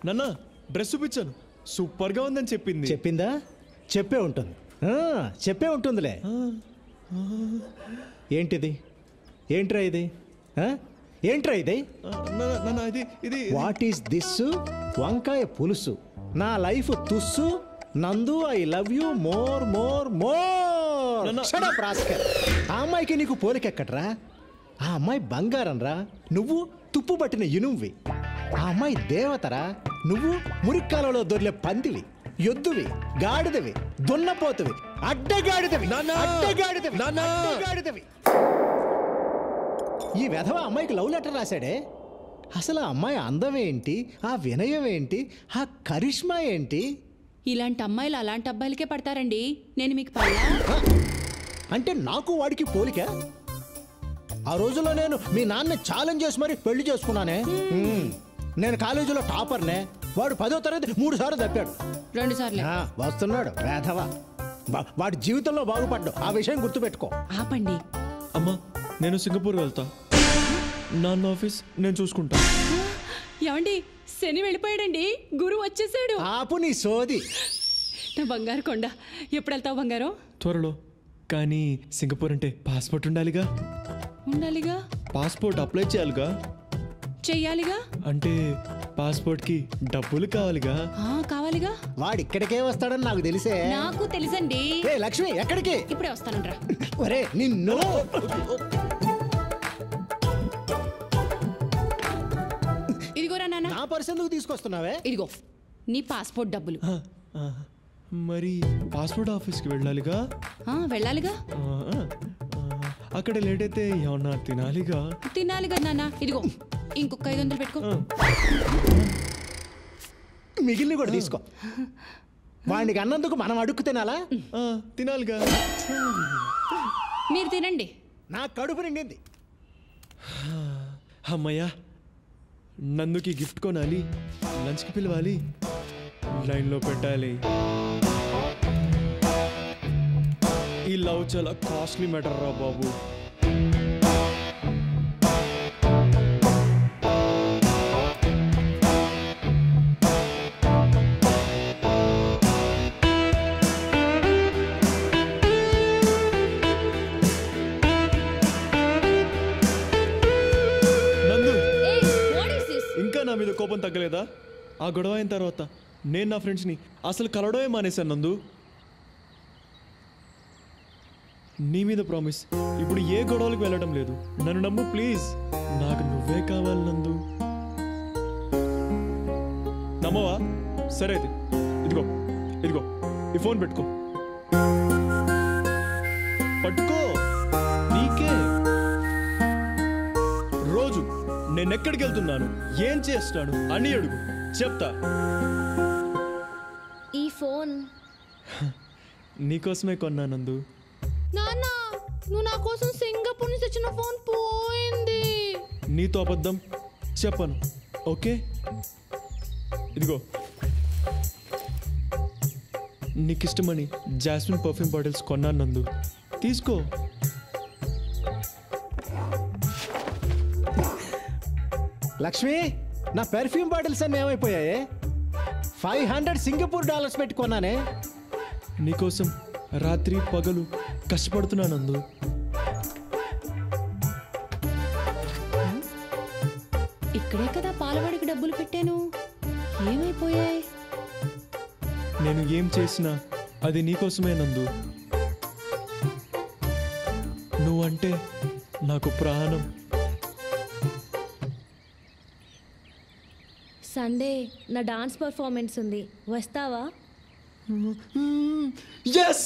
నాన్న డ్రెస్ చూపించాను, సూపర్గా ఉందని చెప్పింది. చెప్పిందా? చెప్పే ఉంటుందిలే. ఏంటిది? ఏంట్రా ఇది? What is this? వంకాయ పులుసు. నా లైఫ్ తుస్సు. నందు I love you more more more. ఆ అమ్మాయికి నీకు పోలికెక్కడ్రా? ఆ అమ్మాయి బంగారం రా, నువ్వు తుప్పు పట్టిన ఇనువ్వి. ఆ అమ్మాయి దేవతరా, నువ్వు మురిక్కాలలో దొర్లే పందివి, ఎద్దువి, గాడిదవి, దున్నపోతువి, అడ్డగాడిదవి. ఈ వెధవ అమ్మాయికి లవ్ లెటర్ రాశాడే. అసలు ఆ అమ్మాయి అందం ఏంటి, ఆ వినయం ఏంటి, ఆ కరిష్మా ఏంటి? ఇలాంటి అమ్మాయిలు అలాంటి అబ్బాయిలకే పడతారండి. నేను మీకు పడలా? అంటే నాకు వాడికి పోలిక? ఆ రోజుల్లో నేను మీ నాన్న ఛాలెంజ్ చేసి మరి పెళ్లి చేసుకున్నానే. నేను కాలేజీలో టాపర్నే, వాడు 10వ తరగతి 3 సార్లు తప్పాడు. 2 సార్లు వస్తున్నాడు వేధవ. వాడి జీవితంలో బాగుపడ్డు, ఆ విషయం గుర్తుపెట్టుకో. ఆపండి. అమ్మా నేను సింగపూర్ వెళ్తా, నాన్న ఆఫీస్ నేను చూసుకుంటా. ఏమండి, శని వెళ్ళిపోయాడండి, గురువు వచ్చేసాడు. ఆపు నీ సోది. నా బంగారు కొండ. ఎప్పుడు వెళ్తావు బంగారం? త్వరలో. కానీ సింగపూర్ అంటే పాస్పోర్ట్ ఉండాలిగా. పాస్పోర్ట్ అప్లై చేయాలిగా. చెయ్యాలిగా. అంటే పాస్పోర్ట్ కి డబ్బులు కావాలిగా. కావాలిగా. వాడు ఇక్కడికే వస్తాడని నాకు తెలిసే. నాకు తెలుసండి. లక్ష్మి ఎక్కడికి? ఇప్పుడే వస్తానంట్రా. ఒరే నిన్ను. ఇదిగోరా నాన్న. నా పర్స్ ఎందుకు తీసుకొస్తున్నావే? ఇదిగో నీ పాస్పోర్ట్ డబ్బులు. మరి పాస్పోర్ట్ ఆఫీస్కి వెళ్ళాలిగా. వెళ్ళాలిగా. అక్కడ లేట్ అయితే ఏమన్నా తినాలిగా నాన్న. ఇదిగో ఇంకొక 500 పెట్టుకో. మిగిలిన కూడా తీసుకో. వాడికి అన్నందుకు మనం అడుక్కు తినాలా? తినాలిగా. మీరు తినండి. నా కడుపు నిండింది. అమ్మయ్యా, నందుకి గిఫ్ట్ కొనాలి, లంచ్కి పిలవాలి, లైన్లో పెట్టాలి. ఈ లవ్ చాలా కాస్ట్లీ మ్యాటర్ రా బాబు. ఇంకా నా మీద కోపం తగ్గలేదా? ఆ గొడవ అయిన తర్వాత నేను నా ఫ్రెండ్స్ని అసలు కలవడమే మానేశాను నందు. నీ మీద ప్రామిస్, ఇప్పుడు ఏ గొడవలకు వెళ్ళడం లేదు. నన్ను నమ్ము ప్లీజ్. నాకు నువ్వే కావాలి నందు. నమ్మవా? సరే అయితే ఇదిగో ఈ ఫోన్ పట్టుకో. నీకే. రోజు నేను ఎక్కడికి వెళ్తున్నాను, ఏం చేస్తాను అని అడుగు, చెప్తా. ఈ ఫోన్ నీకోసమే కొన్నా నందు. నాన్న, నువ్వు నా కోసం సింగపూర్ నుంచి తెచ్చిన ఫోన్ పోయింది. నీతో అబద్ధం చెప్పను, ఓకే? ఇదిగో నీకిష్టమని జాస్మిన్ పర్ఫ్యూమ్ బాటిల్స్ కొన్నాను నందు, తీసుకో. లక్ష్మి, నా పెర్ఫ్యూమ్ బాటిల్స్ అన్నీ ఏమైపోయాయి? $500 సింగపూర్ డాలర్స్ పెట్టి కొన్నానే. నీకోసం రాత్రి పగలు కష్టపడుతున్నా నందు. ఇక్కడే కదా పాలవాడికి డబ్బులు పెట్టాను, ఏమైపోయాయి? నేను ఏం చేసినా అది నీకోసమే నందు. నువ్వంటే నాకు ప్రాణం. సండే నా డాన్స్ పర్ఫార్మెన్స్ ఉంది, వస్తావా? yes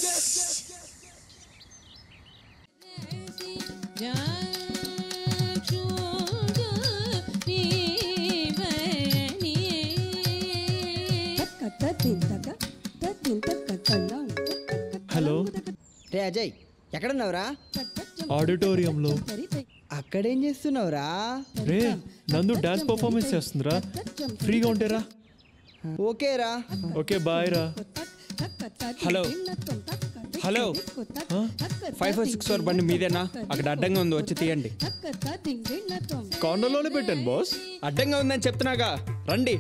హలో రే అజయ్, ఎక్కడున్నావురా? ఆడిటోరియంలో. అక్కడేం చేస్తున్నావురా? రే నందు డాన్స్ పర్ఫార్మెన్స్ చేస్తుందిరా, ఫ్రీగా ఉంటేరా. ఓకేరా. ఓకే బాయ్ రా. హలో 546 బండి మీదేనా? అక్కడ అడ్డంగా ఉంది, వచ్చి తీయండి. కార్నర్లోనే పెట్టాను బాస్. అడ్డంగా ఉందని చెప్తున్నాగా, రండి.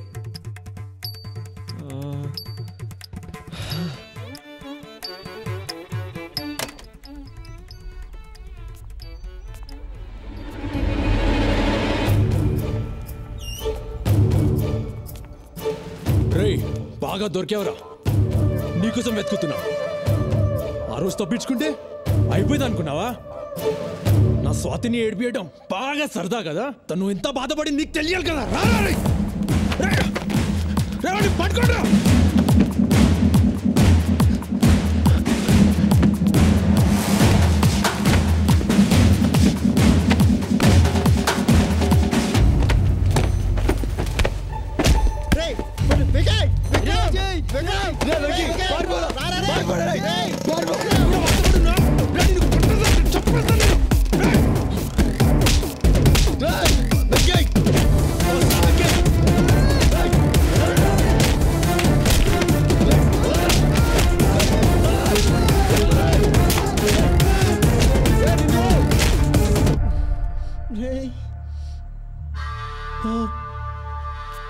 బాగా దొరికేవరా, నీకోసం వెతుకుతున్నా. ఆ రోజు తప్పించుకుంటే అయిపోయింది అనుకున్నావా? నా స్వాతిని ఏడిపియడం బాగా సరదా కదా. తను ఎంత బాధపడి నీకు తెలియాలి కదా. పట్టుకోండి.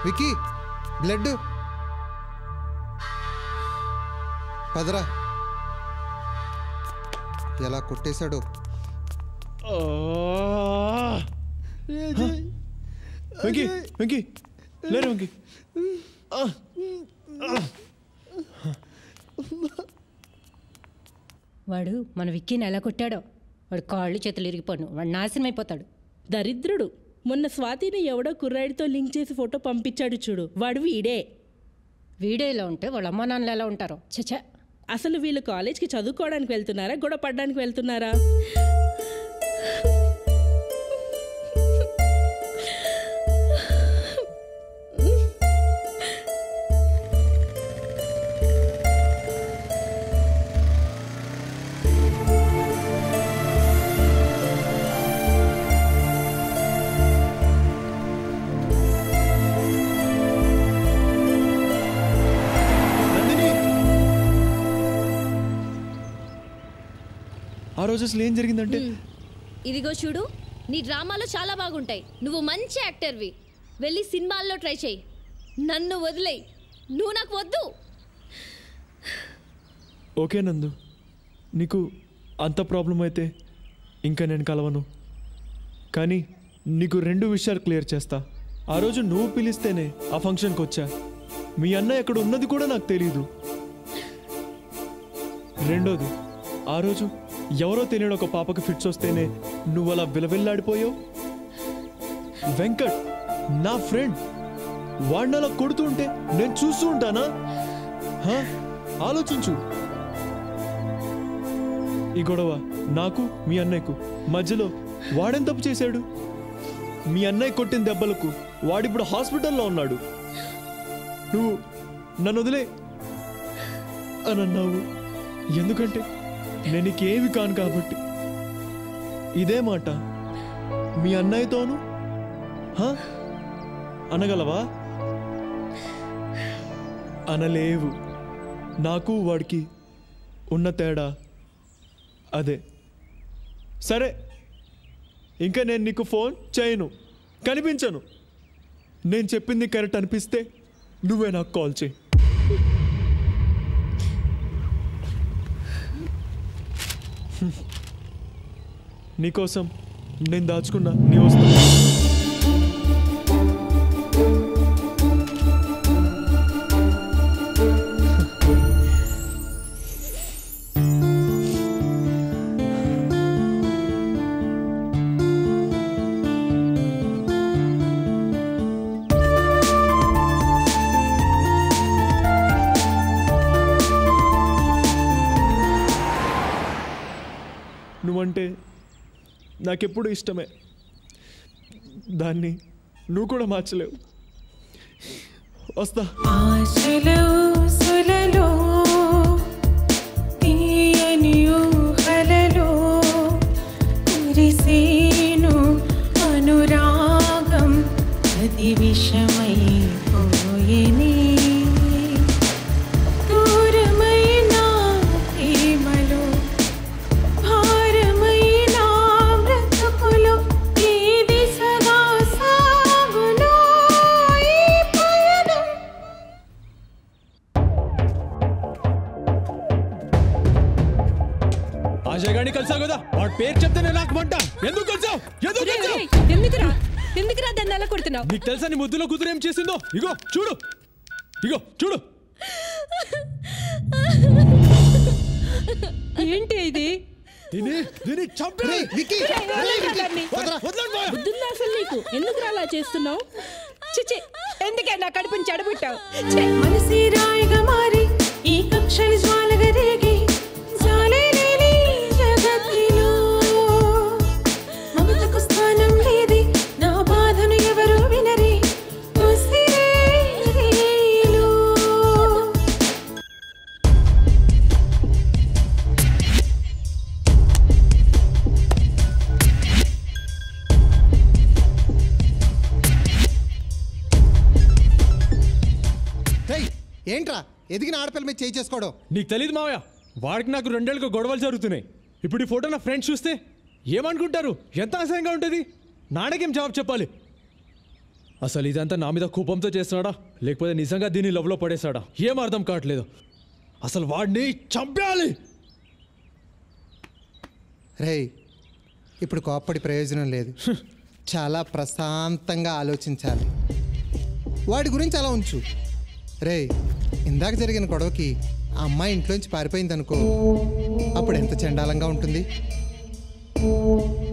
వికీ, బ్లడ్ పదరా. ఎలా కొట్టేశాడు. వెంకీ వెంకీ లేరు వెంకీ. వాడు మన విక్కీని ఎలా కొట్టాడో, వాడు కాళ్ళు చేతులు ఇరిగిపోను, వాడు నాశనం అయిపోతాడు. దరిద్రుడు. మొన్న స్వాతిని ఎవడో కుర్రాడితో లింక్ చేసి ఫోటో పంపించాడు చూడు, వాడు వీడే. వీడే ఇలా ఉంటే వాళ్ళ అమ్మా నాన్నలు ఎలా ఉంటారో. చచ్చా. అసలు వీళ్ళు కాలేజ్కి చదువుకోవడానికి వెళ్తున్నారా, గొడవ పడడానికి వెళ్తున్నారా? ఆ రోజు అసలు ఏం జరిగిందంటే, ఇదిగో చూడు, నీ డ్రామాలో చాలా బాగుంటాయి. నువ్వు మంచి యాక్టర్వి. వెళ్ళి సినిమాల్లో ట్రై చేయి. నన్ను వదిలేయి. నువ్వు నాకు వద్దు. ఓకే నందు, నీకు అంత ప్రాబ్లం అయితే ఇంకా నేను కలవను. కానీ నీకు 2 విషయాలు క్లియర్ చేస్తా. ఆ రోజు నువ్వు పిలిస్తేనే ఆ ఫంక్షన్కి వచ్చా. మీ అన్న ఎక్కడ ఉన్నది కూడా నాకు తెలీదు. రెండోది, ఆ రోజు ఎవరో తెలియని ఒక పాపకి ఫిట్స్ వస్తేనే నువ్వు అలా విలవిల్లాడిపోయావు. వెంకట్ నా ఫ్రెండ్, వాడిని అలా కొడుతుంటే నేను చూస్తూ ఉంటానా? ఆలోచించు. ఈ గొడవ నాకు మీ అన్నయ్యకు మధ్యలో వాడేం తప్పు చేశాడు? మీ అన్నయ్య కొట్టిన దెబ్బలకు వాడిప్పుడు హాస్పిటల్లో ఉన్నాడు. నువ్వు నన్ను వదిలే అని అన్నావు. ఎందుకంటే నేను నీకేమి కాను కాబట్టి. ఇదే మాట మీ అన్నయ్యతోను అనగలవా? అనలేవు. నాకు వాడికి ఉన్న తేడా అదే. సరే, ఇంకా నేను నీకు ఫోన్ చేయను, కనిపించను. నేను చెప్పింది కరెక్ట్ అనిపిస్తే నువ్వే నాకు కాల్ చేయి. నీకోసం నేను దాచుకున్నా నీ వస్తా. నువ్వంటే నాకెప్పుడు ఇష్టమే. దాన్ని నువ్వు కూడా మార్చలేవు. వస్తా. అనురాగం అది విషమై పోయేనే. ఆశగాని కలిసావు కదా, వాడి పేరు చెప్తేనే నాకు మంట. ఎందుకు కలిసావు? ఎందుకురా దాన్ని అలా కొడుతున్నావు? నీకు తెలుసా నీ ముద్దులో కూతురు ఏం చేసిందో? ఇగో చూడు, ఇగో చూడు. ఏంటి ఇది? బుద్ధుందా అసలు నీకు? ఎందుకు అలా చేస్తున్నావు? చిచి, ఎందుకే నా కడుపుని చెడబుట్టావు? మనసి రాయిగా మారి ఈ కక్షలు జ్వాలగా రేగి జాలేలేని జగత్తులో మమతకు స్థానం లేది, నా బాధను ఎవరు వినరి ఉసిరేలో. ఏంట్రా ఎదిగిన ఆడపిల్ల మీద చేయి చేసుకోవడం? నీకు తెలియదు మావయ్య, వాడికి నాకు 2 ఏళ్ళుగా గొడవలు జరుగుతున్నాయి. ఇప్పుడు ఈ ఫోటో నా ఫ్రెండ్స్ చూస్తే ఏమనుకుంటారు? ఎంత అసహ్యంగా ఉంటుంది. నాన్నకేం జవాబు చెప్పాలి? అసలు ఇదంతా నా మీద కోపంతో చేస్తున్నాడా, లేకపోతే నిజంగా దీన్ని లవ్లో పడేశాడా? ఏం అర్థం కావట్లేదు. అసలు వాడిని చంపేయాలి. రేయ్, ఇప్పుడు కోప్పడి ప్రయోజనం లేదు. చాలా ప్రశాంతంగా ఆలోచించాలి. వాడి గురించి అలా ఉంచు. రేయ్, ఇందాక జరిగిన గొడవకి ఆ అమ్మాయి ఇంట్లోంచి పారిపోయిందనుకో, అప్పుడు ఎంత చండాలంగా ఉంటుంది.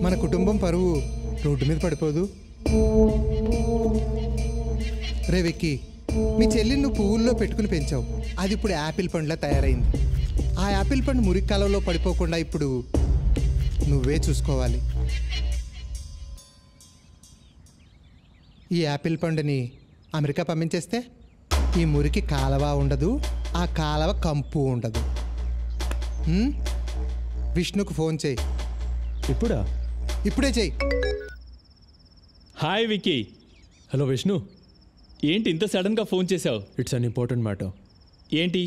మన కుటుంబం పరువు రోడ్డు మీద పడిపోదు. రే విక్కీ, మీ చెల్లిని నువ్వు పువ్వుల్లో పెట్టుకుని పెంచావు. అది ఇప్పుడు యాపిల్ పండులా తయారైంది. ఆ యాపిల్ పండు మురికి కాలంలో పడిపోకుండా ఇప్పుడు నువ్వే చూసుకోవాలి. ఈ యాపిల్ పండుని అమెరికా పంపించేస్తే ఈ మురికి కాలవ ఉండదు, ఆ కాలవ కంపు ఉండదు. విష్ణుకు ఫోన్ చేయి. ఇప్పుడా? ఇప్పుడే చెయ్యి. హాయ్ విక్కీ. హలో విష్ణు, ఏంటి ఇంత సడన్గా ఫోన్ చేసావు? It's an important matter. ఏంటి,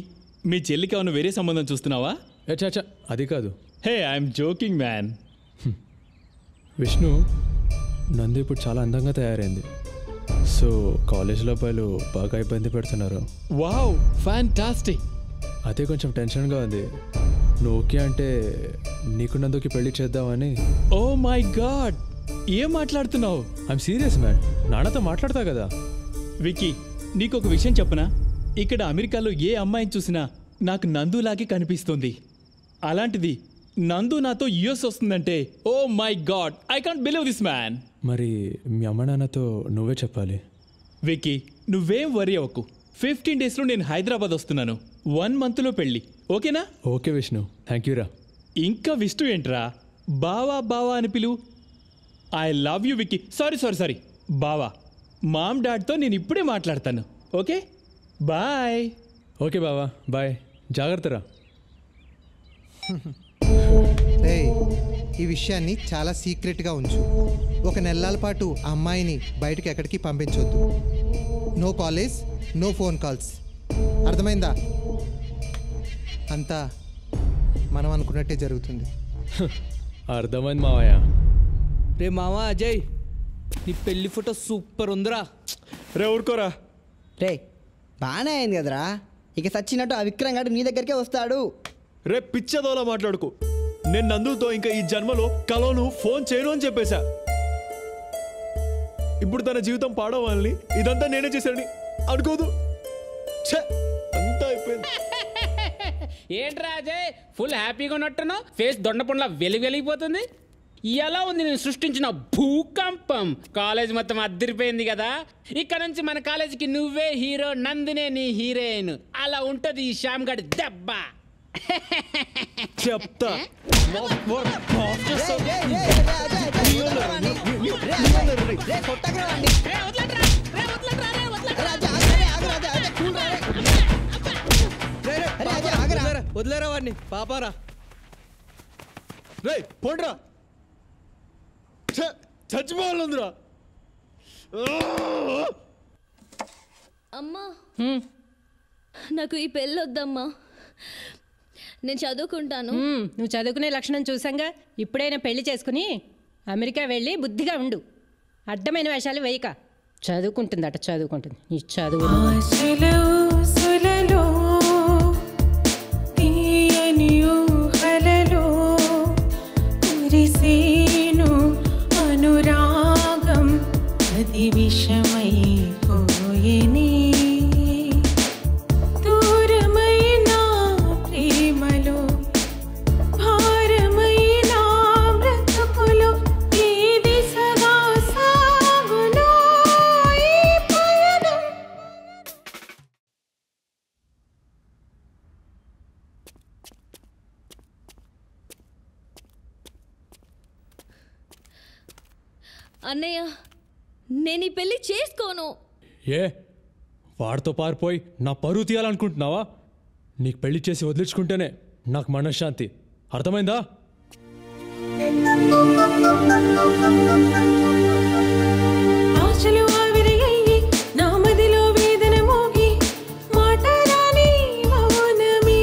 మీ చెల్లికి ఏమైనా వేరే సంబంధం చూస్తున్నావా? చాచా, అది కాదు. హే, ఐఎమ్ జోకింగ్ మ్యాన్. విష్ణు, నందు ఇప్పుడు చాలా అందంగా తయారైంది. సో కాలేజ్లో అబ్బాయిలు బాగా ఇబ్బంది పెడుతున్నారు. Wow, fantastic. అదే కొంచెం టెన్షన్గా ఉంది. నువ్వు ఓకే అంటే నీకు నందుకి పెళ్లి చేద్దామని. ఓ మై గాడ్, ఏం మాట్లాడుతున్నావు? ఐఎమ్ సీరియస్ మ్యాన్, నాన్నతో మాట్లాడతా కదా. విక్కీ, నీకు ఒక విషయం చెప్పనా? ఇక్కడ అమెరికాలో ఏ అమ్మాయిని చూసినా నాకు నందులాగే కనిపిస్తుంది. అలాంటిది నందు నాతో యూఎస్ వస్తుందంటే oh my god, I can't believe this man. మరి మీ అమ్మ నాన్నతో నువ్వే చెప్పాలి. విక్కీ, నువ్వేం వరీ అవ్వకు. 15 డేస్లో నేను హైదరాబాద్ వస్తున్నాను. 1 మంత్లో పెళ్ళి, ఓకేనా? ఓకే విష్ణు, థ్యాంక్ యూ రా. ఇంకా విష్ణు ఏంట్రా? బావా బావా అని పిలువు. I love you Vicky. Sorry బావా. మామ్ డాడ్తో నేను ఇప్పుడే మాట్లాడతాను. Okay, bye. ఓకే బావా, బాయ్. జాగ్రత్తరా. రేయ్, ఈ విషయాన్ని చాలా సీక్రెట్గా ఉంచు. 1 నెలల పాటు ఆ అమ్మాయిని బయటకు ఎక్కడికి పంపించొద్దు. No college, no phone calls. అర్థమైందా? అంతా మనం అనుకున్నట్టే జరుగుతుంది. అర్థమైంది మావయ్య. రే మావా అజయ్, నీ పెళ్లి ఫోటో సూపర్ ఉందిరా. రే ఊరుకోరా. రే బాగానే అయింది కదరా. ఇక సచ్చినట్టు ఆ విక్రమ్ గారు నీ దగ్గరికే వస్తాడు. రే పిచ్చదోలా మాట్లాడుకో. నేను నందుతో ఇంకా ఈ జన్మలో కలవను, ఫోన్ చేయను అని చెప్పేశా. ఇప్పుడు తన జీవితం పాడవాలని ఇదంతా నేనే చేశానని అనుకోదు. అంతా అయిపోయింది. ఏంట్రా అజయ్, ఫుల్ హ్యాపీగా ఉన్నట్టున్నావు? ఫేస్ దొండపండ్లా వెలిగిపోతుంది. ఎలా ఉంది నేను సృష్టించిన భూకంపం? కాలేజ్ మొత్తం అద్దరిపోయింది కదా. ఇక్కడ నుంచి మన కాలేజీకి నువ్వే హీరో, నందినే నీ హీరోయిన్. అలా ఉంటది ఈ శ్యామ్ గడి దెబ్బ. చెప్తా. వదిలేరా వాడిని, పాపారా. రే పోండ్రా, చచ్చిపోవాలందురా. అమ్మా, నాకు ఈ పెళ్ళి వద్దమ్మా. నేను చదువుకుంటాను. నువ్వు చదువుకునే లక్షణం చూసాంగా. ఇప్పుడైనా పెళ్లి చేసుకుని అమెరికా వెళ్ళి బుద్ధిగా ఉండు. అడ్డమైన వేషాలు వేయక. చదువుకుంటుందట, చదువుకుంటుంది. నీ చదువు అనురాగం అది విషమై పోయేనే. అన్నయ్య నేను ఈ పెళ్లి చేసుకోను. ఏ వాడితో పారిపోయి నా పరువు తీయాలనుకుంటున్నావా? నీకు పెళ్లి చేసి వదిలించుకుంటేనే నాకు మనశ్శాంతి. అర్థమైందా? ఆశలు ఆవిరయ్యి నా మదిలో వేదన మోగి మాటరాని మౌనమే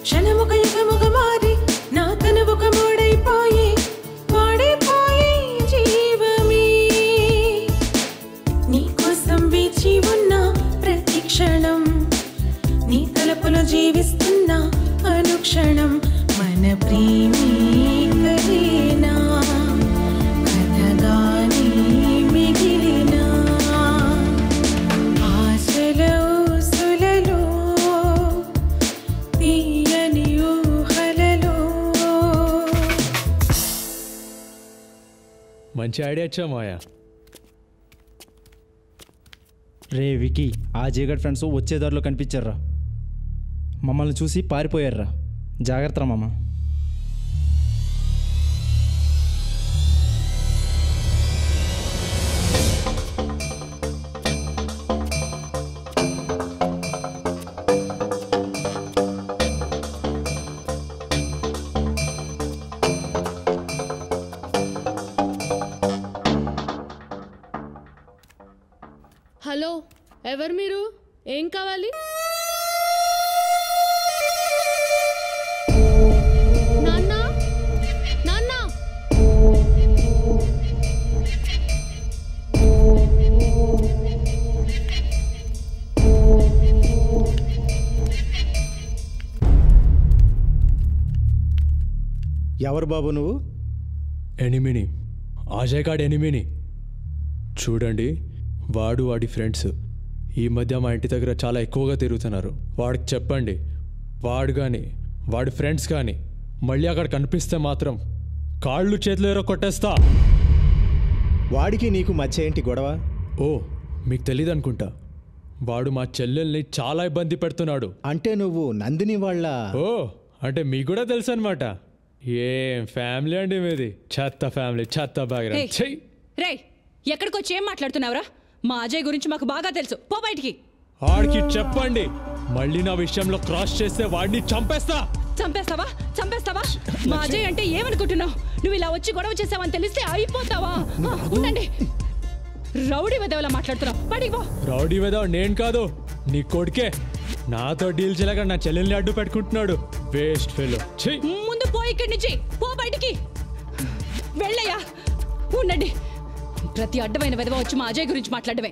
క్షణముక యుగముగ మారి నా తనువుక మోడైపోయి వాడిపోయి జీవమే నీకోసం వేచి ఉన్న ప్రతి క్షణం నీ తలపులో జీవిస్తున్న అనుక్షణం మన ప్రేమే కలేనా కథగానే మిగిలినా ఆశల ఊసులలో తీయని ఊహలలో. మంచి ఐడియా ఇచ్చా మాయా. రే వికీ, ఆ జీగడ్ ఫ్రెండ్స్ వచ్చే దారిలో కనిపించారా, మమ్మల్ని చూసి పారిపోయారా. జాగ్రత్త మామ. హలో, ఎవరు మీరు? ఏం కావాలి? నాన్న, నాన్న. ఎవరు బాబు నువ్వు? ఎనిమిని, అజయ్ గాడి ఎనిమిని. చూడండి, వాడు వాడి ఫ్రెండ్స్ ఈ మధ్య మా ఇంటి దగ్గర చాలా ఎక్కువగా తిరుగుతున్నారు. వాడికి చెప్పండి, వాడు కానీ వాడి ఫ్రెండ్స్ కానీ మళ్ళీ అక్కడ కనిపిస్తే మాత్రం కాళ్ళు చేతులు ఎరో కొట్టేస్తా. వాడికి నీకు మధ్య ఏంటి గొడవ? ఓ, మీకు తెలియదు అనుకుంటా. వాడు మా చెల్లెల్ని చాలా ఇబ్బంది పెడుతున్నాడు. అంటే నువ్వు నందిని వాళ్ళ? ఓ, అంటే మీకు కూడా తెలుసు అనమాట. ఏం ఫ్యామిలీ అండి మీది? చెత్త ఫ్యామిలీ, చెత్త బ్యాక్గ్రౌండ్. చెయ్యి రే, ఎక్కడికి వచ్చి ఏం మాట్లాడుతున్నావురా? మా అజయ్ గురించి మాకు బాగా తెలుసు. పో బయటికి. వాడికి చెప్పండి, మళ్ళీ నా విషయంలో క్రాస్ చేస్తే వాడిని చంపేస్తా. చంపేస్తావా? చంపేస్తావా? మా అజయ్ అంటే ఏమనుకుంటున్నావు? నువ్వు ఇలా వచ్చి గొడవ చేసావని తెలిస్తే అయిపోతావా? ఉండండి. రౌడీ వెదవలా మాట్లాడుతున్నావు. బయటికి పో. రౌడీ వెదవ నేను కాదు, నీ కొడుకే. నాతో డీల్ చేయలేక నా చెల్లెల్ని అడ్డు పెట్టుకుంటున్నాడు. Waste fellow. ముందు పో ఇక్కడి నుంచి. పో బయటికి. వెళ్ళయ్యా. ఉండండి. ప్రతి అడ్డమైన వెదవ వచ్చి మా అజయ్ గురించి మాట్లాడమే.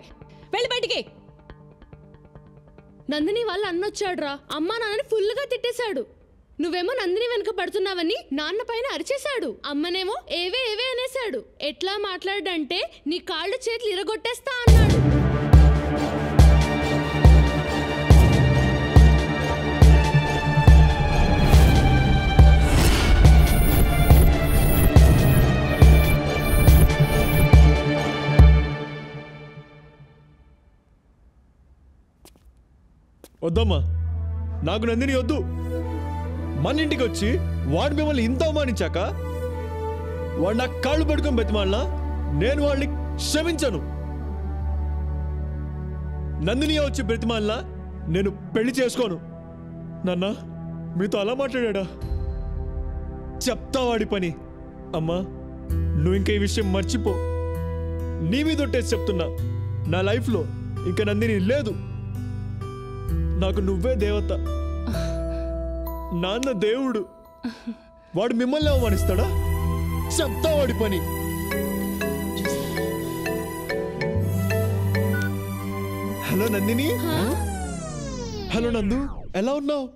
వెళ్ళి బయటికి. నందిని వాళ్ళ అన్నొచ్చాడురా. అమ్మా నాన్నని ఫుల్గా తిట్టేశాడు. నువ్వేమో నందిని వెనుక పడుతున్నావని నాన్న పైన అరిచేశాడు. అమ్మనేమో ఏవే ఏవే అనేశాడు. ఎట్లా మాట్లాడంటే నీ కాళ్ళు చేతులు ఇరగొట్టేస్తా అన్నాడు. వద్దమ్మా, నాకు నందిని వద్దు. మన ఇంటికి వచ్చి వాడు మిమ్మల్ని ఇంత అవమానించాక వాడు నాకు కాళ్ళు పట్టుకొని బతిమాలినా నేను వాళ్ళని క్షమించను. నందిని వచ్చి బ్రతిమాలినా నేను పెళ్లి చేసుకోను. నాన్న, మీతో అలా మాట్లాడా? చెప్తా వాడి పని. అమ్మా, నువ్వు ఇంకా ఈ విషయం మర్చిపో. నీ మీద ఒట్టేసి చెప్తున్నా, నా లైఫ్లో ఇంకా నందిని లేదు. నాకు నువ్వే దేవత. నాన్న దేవుడు. వాడు మిమ్మల్ని అవమానిస్తాడా? చెప్తా వాడి పని. హలో నందిని. హలో నందు, ఎలా ఉన్నావు?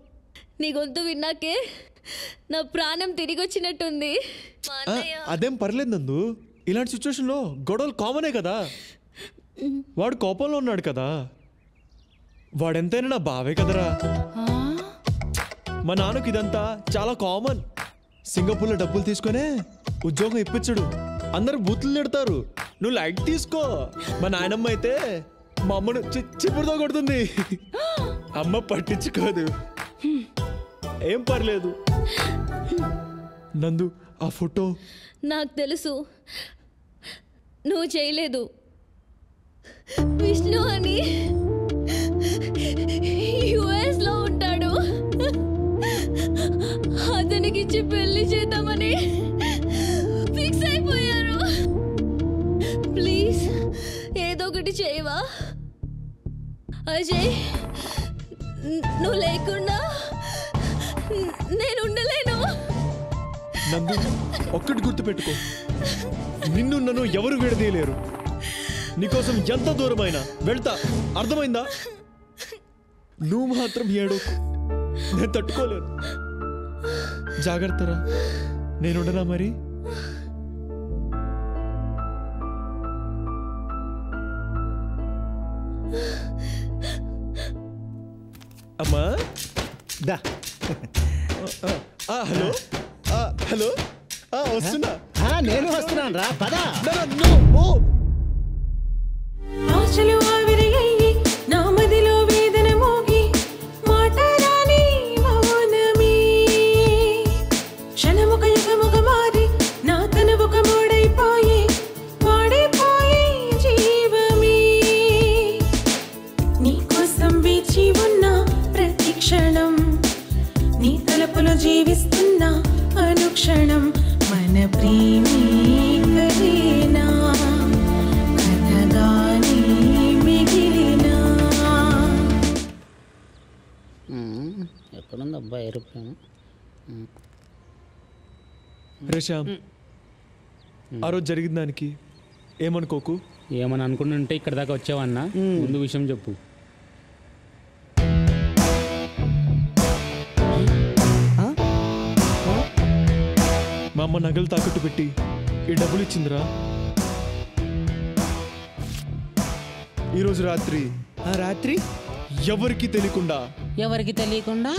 నీ గొంతు విన్నాకే నా ప్రాణం తిరిగి వచ్చినట్టుంది. అదేం పర్లేదు నందు. ఇలాంటి సిచ్యువేషన్లో గొడవలు కామనే కదా. వాడు కోపంలో ఉన్నాడు కదా. వాడెంతైనా నా బావే కదరా. మా నాన్నకి ఇదంతా చాలా కామన్. సింగపూర్లో డబ్బులు తీసుకునే ఉద్యోగం ఇప్పించడు. అందరు బూతులు తిడతారు. నువ్వు లైట్ తీసుకో. మా నాయనమ్మ అయితే మా అమ్మను చిప్పుడుతో కొడుతుంది. అమ్మ పట్టించుకోదు. ఏం పర్లేదు. నందు, ఆ ఫోటో నాకు తెలుసు. నువ్వు చేయలేదు. విష్ణు అని యుఎస్లో ఉంటాడు. అతనికి ఇచ్చి పెళ్లి చేద్దామని ఫిక్స్ అయిపోయారు. ప్లీజ్ ఏదో ఒకటి చేయవా అజయ్? నువ్వు లేకుండా నేను ఉండలేను. నందు, ఒక్కటి గుర్తుపెట్టుకో, నిన్ను నన్ను ఎవరు విడదీయలేరు. నీకోసం ఎంత దూరమైనా వెళ్తా, అర్థమైందా? నువ్వు మాత్రం ఏడోకు, నేను తట్టుకోలేను. జాగ్రత్తరా, నేనుండనా మరి? అమ్మా దా. హలో హలో, వస్తున్నా. నేను వస్తున్నాను రా, పద. ఆశలు ఆవిరి అయ్యి నా మదిలో వేదన మోగి మాటరాని మౌనమే క్షణముక యుగముగ మారి నా తనువుక మోడైపోయి వాడిపోయి జీవమే నీకోసం వేచి ఉన్న ప్రతి క్షణం నీ తలుపులో జీవిస్తున్న అనుక్షణం మన ప్రేమే కదేనా కథగానే మిగిలినా. ఎక్కడుంది అబ్బాయి ఏరోప్లేన్? రేషామ్, ఆ రోజు జరిగిన దానికి ఏమనుకోకు. ఏమని అనుకుంటుంటే ఇక్కడ దాకా వచ్చావన్నా? ముందు విషయం చెప్పు. మా అమ్మ నగలు తాకట్టు పెట్టి ఈ డబ్బులు ఇచ్చిందిరా. ఈరోజు రాత్రి ఎవరికి తెలియకుండా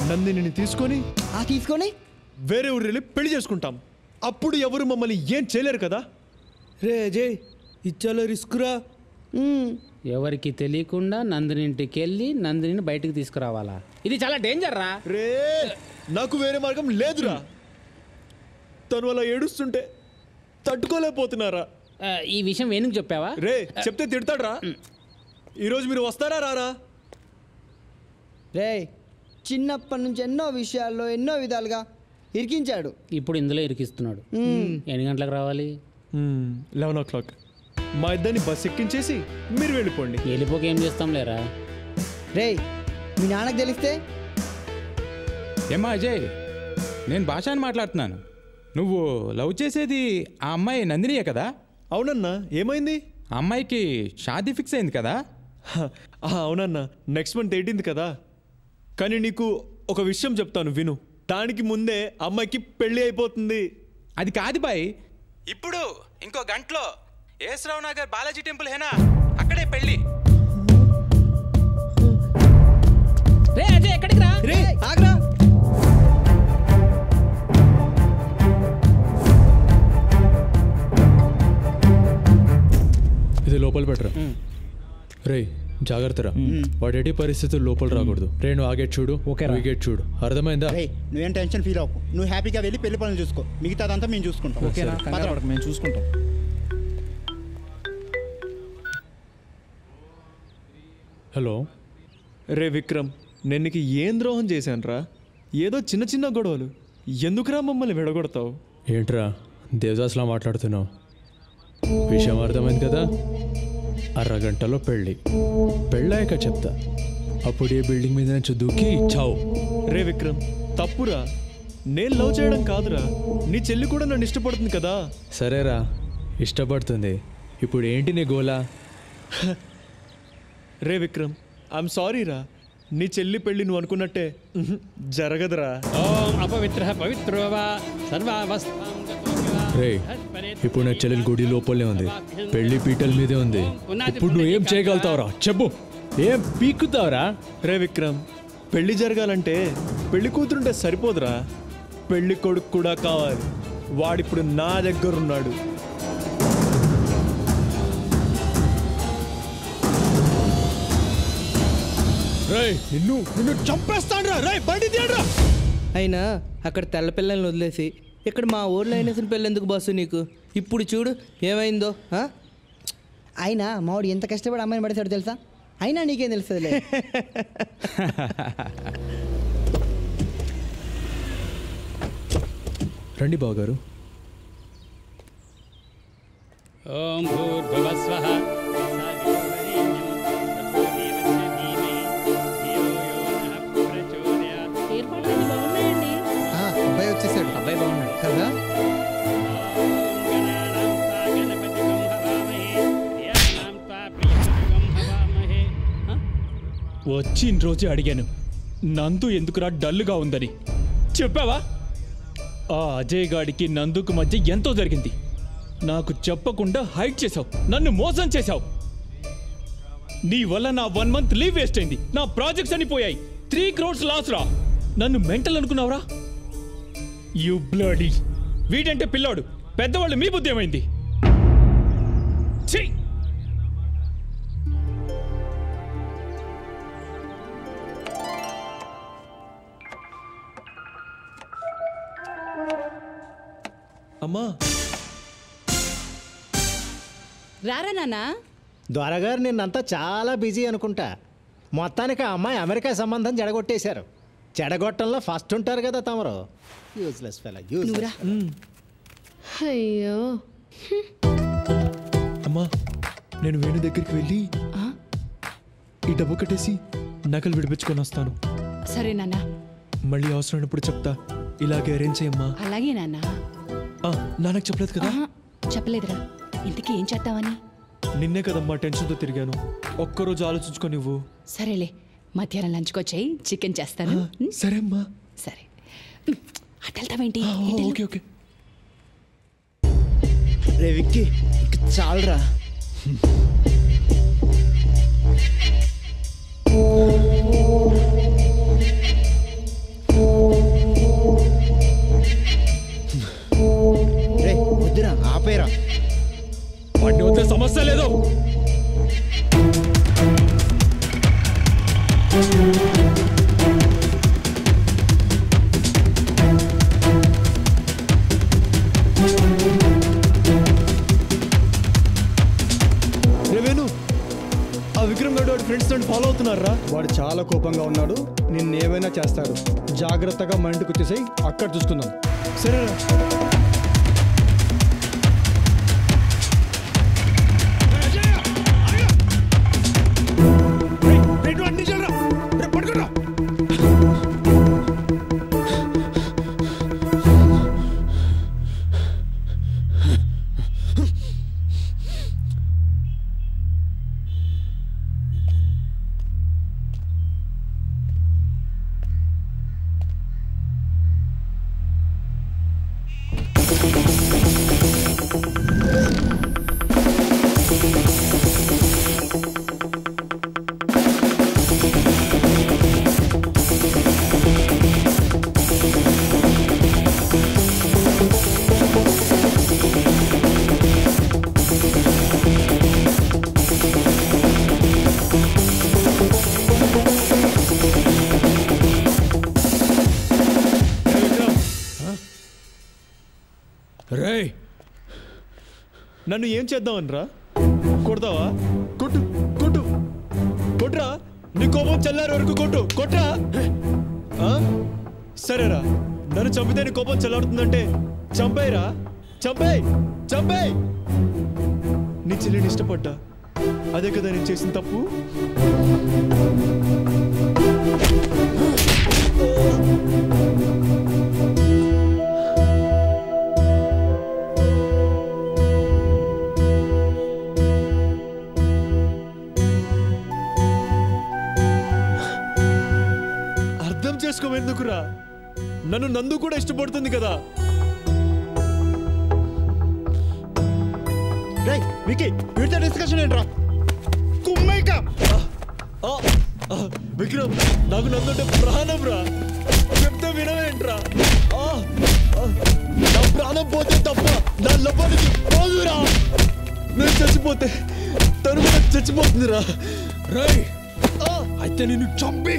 నందిని తీసుకొని వేరే ఊరు వెళ్ళి పెళ్లి చేసుకుంటాం. అప్పుడు ఎవరు మమ్మల్ని ఏం చేయలేరు కదా. రే అజయ్, ఇచ్చాలో రిస్క్ రా. ఎవరికి తెలియకుండా నందిని ఇంటికి వెళ్ళి నందిని బయటికి తీసుకురావాలా? ఇది చాలా డేంజర్ రా. రే, నాకు వేరే మార్గం లేదురా. తను అలా ఏడుస్తుంటే తట్టుకోలేకపోతున్నారా. ఈ విషయం వేణుకు చెప్పావా? రే, చెప్తే తిడతాడ్రా. ఈరోజు మీరు వస్తారా రారా? రే, చిన్నప్పటి నుంచి ఎన్నో విషయాల్లో ఎన్నో విధాలుగా ఇరికించాడు. ఇప్పుడు ఇందులో ఇరికిస్తున్నాడు. ఎన్ని గంటలకు రావాలి? 11 o'clock. మా ఇద్దరిని బస్ ఎక్కించేసి మీరు వెళ్ళిపోండి. వెళ్ళిపోక ఏం చేస్తాం లేరా? రే, మీ నాన్నకు తెలిస్తే? ఏమా అజయ్, నేను భాష అని మాట్లాడుతున్నాను. నువ్వు లవ్ చేసేది ఆ అమ్మాయి నందినియే కదా? అవునన్నా, ఏమైంది? ఆ అమ్మాయికి షాదీ ఫిక్స్ అయింది కదా? అవునన్నా, నెక్స్ట్ మంత్ 18th కదా. కానీ నీకు ఒక విషయం చెప్తాను విను. దానికి ముందే అమ్మాయికి పెళ్లి అయిపోతుంది. అది కాదు బాయ్, ఇప్పుడు ఇంకో గంటలో ఏసరావు నగర్ బాలాజీ టెంపుల్ హేనా, అక్కడే పెళ్లి. రే అజయ్, ఎక్కడికి రా? రే ఆగ్రా. ఇది లోపల పెట్టరా. రే, జాగ్రత్తరా. వాడు ఎట్టి పరిస్థితులు లోపల రాకూడదు. రే, నువ్వు ఆ గేట్ చూడు, ఈ గేట్ చూడు. అర్థమైందా? నువ్వేం టెన్షన్ ఫీల్ అవ్వకు. నువ్వు హ్యాపీగా వెళ్ళి పెళ్లి పనులు చూసుకో. మిగతాదంతా మేము చూసుకుంటాం. ఓకేనా? మేము చూసుకుంటాం. హలో రే విక్రమ్, నేను నీకు ఏం ద్రోహం చేశానురా? ఏదో చిన్న చిన్న గొడవలు, ఎందుకురా మమ్మల్ని విడగొడతావు? ఏంట్రా దేవదాస్లా మాట్లాడుతున్నావు? విషయం అర్థమైంది కదా. అరగంటలో పెళ్ళాక చెప్తా. అప్పుడు ఏ బిల్డింగ్ మీద నుంచి దూకి చావు. రే విక్రమ్, తప్పురా. నేను లవ్ చేయడం కాదురా, నీ చెల్లి కూడా నన్ను ఇష్టపడుతుంది కదా. సరేరా, ఇష్టపడుతుంది. ఇప్పుడు ఏంటి నీ గోలా? రే విక్రమ్, ఐఎమ్ సారీ రా. నీ చెల్లి పెళ్లి నువ్వు అనుకున్నట్టే జరగదురా. అపవిత్ర పవిత్రోవా సర్వావస్థ. రే, ఇప్పుడు నా చెల్లెలు గుడి లోపలే ఉంది, పెళ్లి పీటల మీదే ఉంది. ఇప్పుడు నువ్వు ఏం చేయగలుగుతావురా? చెప్పు, ఏం పీక్కుతావురా? రే విక్రమ్, పెళ్లి జరగాలంటే పెళ్లి కూతురుంటే సరిపోదురా, పెళ్లి కొడుకు కూడా కావాలి. వాడిప్పుడు నా దగ్గరున్నాడు. నిన్ను చంపేస్తాడ్రా. రే, బయట తీయడ్రా. అయినా అక్కడ తెల్ల పిల్లల్ని వదిలేసి ఇక్కడ మా ఊర్లో అయిన పెళ్ళి ఎందుకు బాసు నీకు? ఇప్పుడు చూడు ఏమైందో. అయినా మావాడు ఎంత కష్టపడి అమ్మాయిని పడేసాడు తెలుసా? అయినా నీకేం తెలుస్తుందిలే. రండి బావగారు. ఓం భూర్భువస్వః అబ్బాయి వచ్చేసాడు. అబ్బాయి బాగున్నాడు కదా? వచ్చిన రోజే అడిగాను నందు ఎందుకురా డల్లుగా ఉందని. చెప్పావా? ఆ అజయ్ గాడికి నందుకు మధ్య ఎంతో జరిగింది. నాకు చెప్పకుండా హైడ్ చేశావు, నన్ను మోసం చేశావు. నీ వల్ల నా 1 month లీవ్ వేస్ట్ అయింది. నా ప్రాజెక్ట్స్ అని పోయాయి. 3 crores లాస్ రా. నన్ను మెంటల్ అనుకున్నావురా? You bloody. వీడంటే పిల్లాడు, పెద్దవాళ్ళు మీ బుద్ధి ఏమైంది? ఛీ! అమ్మా రారా నాన్న. దొరగారు నిన్నంతా చాలా బిజీ అనుకుంటా. మొత్తానికి ఆ అమ్మాయి అమెరికా సంబంధం చెడగొట్టేశారు. చెడగొట్టంలో ఫస్ట్ ఉంటారు కదా తమరు. Useless fellow, useless. అయ్యో అమ్మా, నేను వేణు దగ్గరికి వెళ్ళి ఈ డబ్బు కట్టేసి నకలు విడిపించుకొని వస్తాను. సరే నాన్న. మళ్ళీ అవసరమైనప్పుడు చెప్తా. ఇలాగే అరేంజ్ చేయమ్మా. అలాగే నాన్న. నాన్నకు చెప్పలేదు కదా? చెప్పలేదురా. ఇంతకీ ఏం చేద్దామని? నిన్నే కదమ్మా టెన్షన్తో తిరిగాను. ఒక్కరోజు ఆలోచించుకో నువ్వు. సరేలే, మధ్యాహ్నం లంచ్కి వచ్చాయి, చికెన్ చేస్తాను. సరే అమ్మా. సరే. అటు వెళ్తావేంటి? Okay okay. రే విక్కీ, చాలరా. రే వద్దురా, ఆపేరా. వాడిని వద్ద సమస్య లేదు. రేవేను, ఆ విక్రమ్ గడ్ వాడి ఫ్రెండ్స్ నన్ను ఫాలో అవుతున్నారా? వాడు చాలా కోపంగా ఉన్నాడు. నిన్నేమైనా చేస్తాడు. జాగ్రత్తగా మా ఇంటికి వచ్చేసాయి, అక్కడ చూసుకుందాం. సరేరా. నన్ను ఏం చేద్దామనరా? కొడతావా? కొట్టు కొట్టు కొట్రా. నీ కోపం చల్లారి వరకు కొట్టు. కొట్రా. సరేరా, నన్ను చంపితే నీ కోపం చల్లారుతుందంటే చంపేయరా. చంపేయ్ చంపేయ్. నీ చెల్లిని ఇష్టపడ్డా, అదే కదా నేను చేసిన తప్పు. చేసుకోవెందుకురా? నన్ను నందు కూడా ఇష్టపడుతుంది కదా. వికీ, వీడితో డిస్కషన్ ఏంట్రా? కుమ్మైకా. విక్రమ్, నాకు నందుంటే ప్రాణం రా. చెప్తే వినవేంట్రా? నా ప్రాణం పోతే తప్ప నా లోపలికి పోదురా. నేను చచ్చిపోతే తను కూడా చచ్చిపోతుందిరా. రై, అయితే నిన్ను చంపి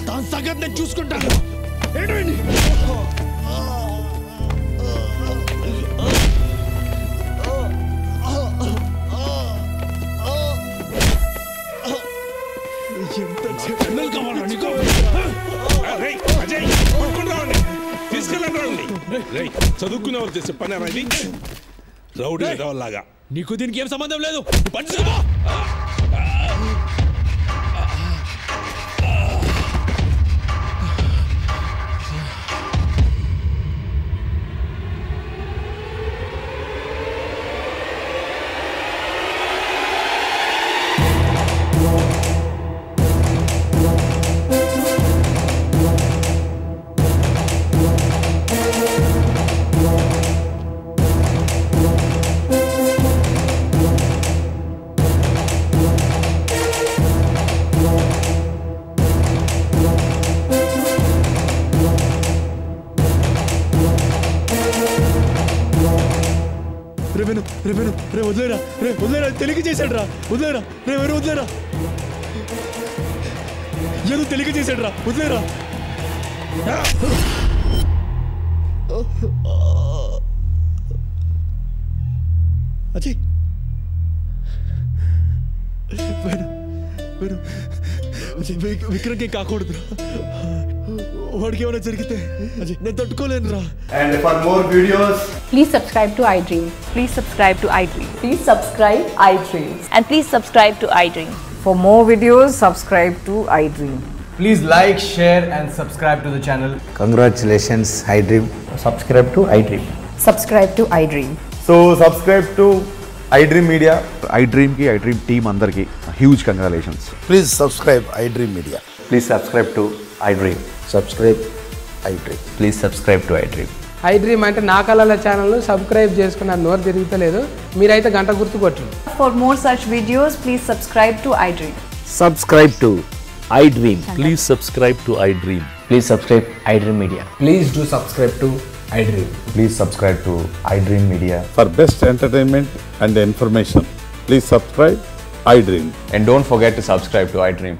దాని సంగతి నేను చూసుకుంటాను. ఏంటండి? చదువుకునే వాళ్ళు చేసే పని ఇది రౌడీ లాగా. నీకు దీనికి ఏం సంబంధం లేదు. వదిలేరా తెలియక చేశాడు రా. వదిలేరా వదిలేరా ఏదో తెలియక చేశాడు రా. వదిలేరా అజయ్ విక్రమ్కి కాకూడదు. వాడికి ఏమైనా జరిగితే అజయ్ నేను తట్టుకోలేను రా. And for more videos, please subscribe to iDream. Please subscribe to iDream. Please subscribe iDream. And please subscribe to iDream. For more videos, subscribe to iDream. please like, share and subscribe to the channel. Congratulations, iDream. Subscribe to iDream. Subscribe to iDream. So subscribe to iDream Media. iDream ki iDream team andarki huge congratulations. Please subscribe iDream Media. Please subscribe to iDream. Subscribe iDream. Please subscribe to iDream. iDream అంటే నా కళల ఛానల్ను subscribe చేసుకున్న నోరు తిరుగుతలేదు. మీరైతే గంట గుర్తు కొట్టండి. For more such videos, please subscribe to iDream. Subscribe to iDream. Please subscribe to iDream. Please subscribe iDream Media. Please do subscribe to iDream. Please subscribe to iDream Media. For best entertainment and information, please subscribe iDream. And don't forget to subscribe to iDream.